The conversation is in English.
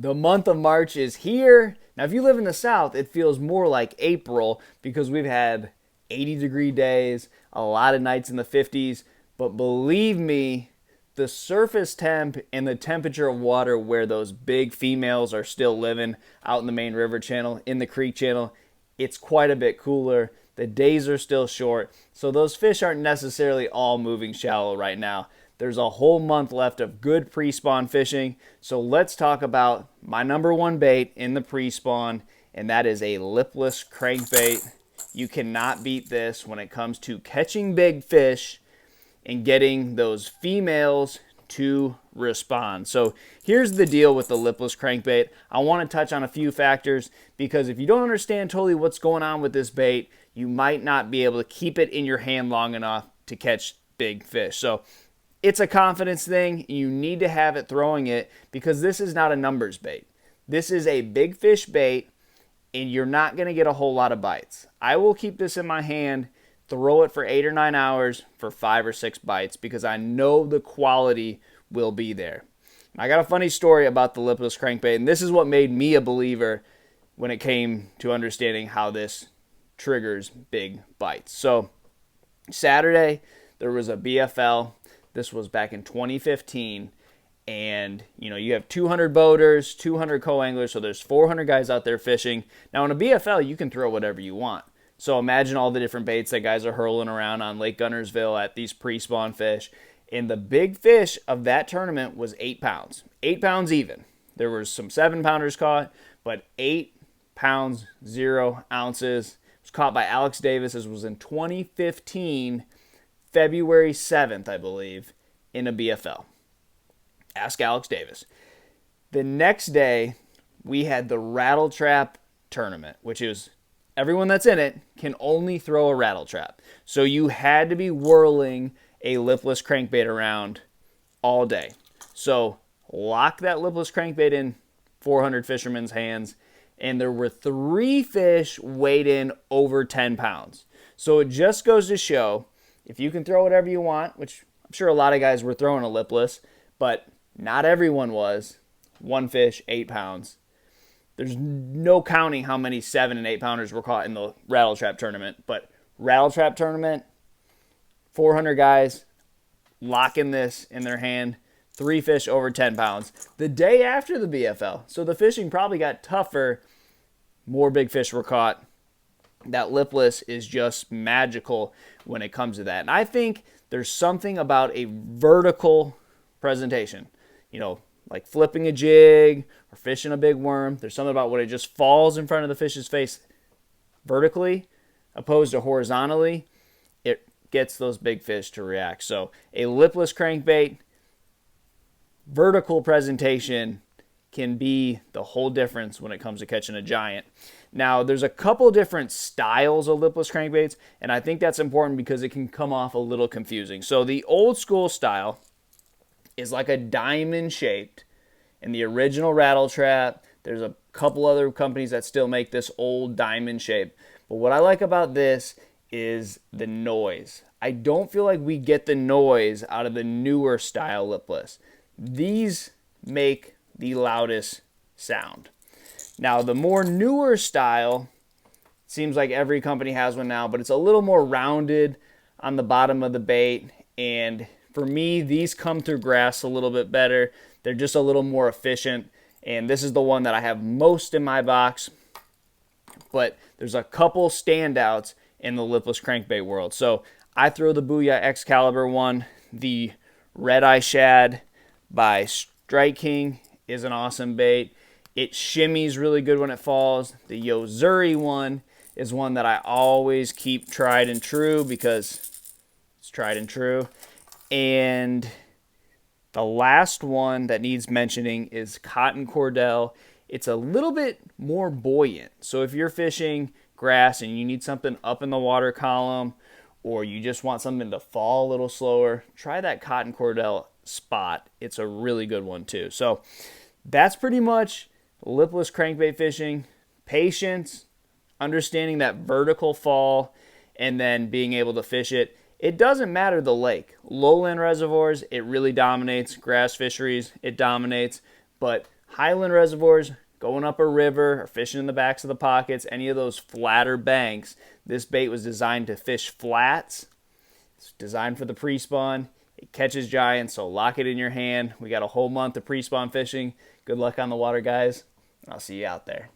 The month of March is here. Now, if you live in the South, it feels more like April because we've had 80-degree days, a lot of nights in the 50s. But believe me, the surface temp and the temperature of water where those big females are still living out in the main river channel, in the creek channel, it's quite a bit cooler. The days are still short, so those fish aren't necessarily all moving shallow right now. There's a whole month left of good pre-spawn fishing, so let's talk about my number one bait in the pre-spawn, and that is a lipless crankbait. You cannot beat this when it comes to catching big fish and getting those females to respond. So here's the deal with the lipless crankbait. I want to touch on a few factors because if you don't understand totally what's going on with this bait, you might not be able to keep it in your hand long enough to catch big fish. So it's a confidence thing. You need to have it throwing it because this is not a numbers bait. This is a big fish bait and you're not going to get a whole lot of bites. I will keep this in my hand, throw it for 8 or 9 hours for 5 or 6 bites because I know the quality will be there. I got a funny story about the lipless crankbait, and this is what made me a believer when it came to understanding how this triggers big bites. So Saturday, there was a BFL. This was back in 2015. And, you have 200 boaters, 200 co-anglers, so there's 400 guys out there fishing. Now, in a BFL, you can throw whatever you want. So imagine all the different baits that guys are hurling around on Lake Gunnersville at these pre-spawn fish. And the big fish of that tournament was 8 pounds. 8 pounds even. There was some 7-pounders caught, but 8 pounds, 0 ounces. It was caught by Alex Davis. This was in 2015, February 7th, I believe, in a BFL. Ask Alex Davis. The next day, we had the Rattle Trap tournament, which is everyone that's in it can only throw a rattle trap. So you had to be whirling a lipless crankbait around all day. So lock that lipless crankbait in 400 fishermen's hands, and there were 3 fish weighed in over 10 pounds. So it just goes to show, if you can throw whatever you want, which I'm sure a lot of guys were throwing a lipless, but not everyone was. 1 fish, 8 pounds. There's no counting how many 7 and 8 pounders were caught in the Rattle Trap tournament. But Rattle Trap tournament, 400 guys locking this in their hand. 3 fish over 10 pounds. The day after the BFL. So the fishing probably got tougher. More big fish were caught. That lipless is just magical when it comes to that. And I think there's something about a vertical presentation. Like flipping a jig or fishing a big worm. There's something about when it just falls in front of the fish's face vertically opposed to horizontally. It gets those big fish to react. So a lipless crankbait, vertical presentation can be the whole difference when it comes to catching a giant. Now, there's a couple different styles of lipless crankbaits, and I think that's important because it can come off a little confusing. So the old school style is like a diamond shaped. In the original Rattle Trap, there's a couple other companies that still make this old diamond shape. But what I like about this is the noise. I don't feel like we get the noise out of the newer style lipless. These make the loudest sound. Now, the more newer style, seems like every company has one now, but it's a little more rounded on the bottom of the bait. And for me, these come through grass a little bit better. They're just a little more efficient. And this is the one that I have most in my box. But there's a couple standouts in the lipless crankbait world. So I throw the Booyah Excalibur one. The Red Eye Shad by Strike King is an awesome bait. It shimmies really good when it falls. The Yozuri one is one that I always keep tried and true because it's tried and true. And the last one that needs mentioning is Cotton Cordell. It's a little bit more buoyant. So if you're fishing grass and you need something up in the water column, or you just want something to fall a little slower, try that Cotton Cordell Spot. It's a really good one too. So that's pretty much lipless crankbait fishing. Patience, understanding that vertical fall, and then being able to fish it. It doesn't matter the lake. Lowland reservoirs, it really dominates. Grass fisheries, it dominates. But Highland reservoirs, going up a river or fishing in the backs of the pockets, any of those flatter banks, this bait was designed to fish flats. It's designed for the pre-spawn. It catches giants, so lock it in your hand. We got a whole month of pre-spawn fishing. Good luck on the water, guys. I'll see you out there.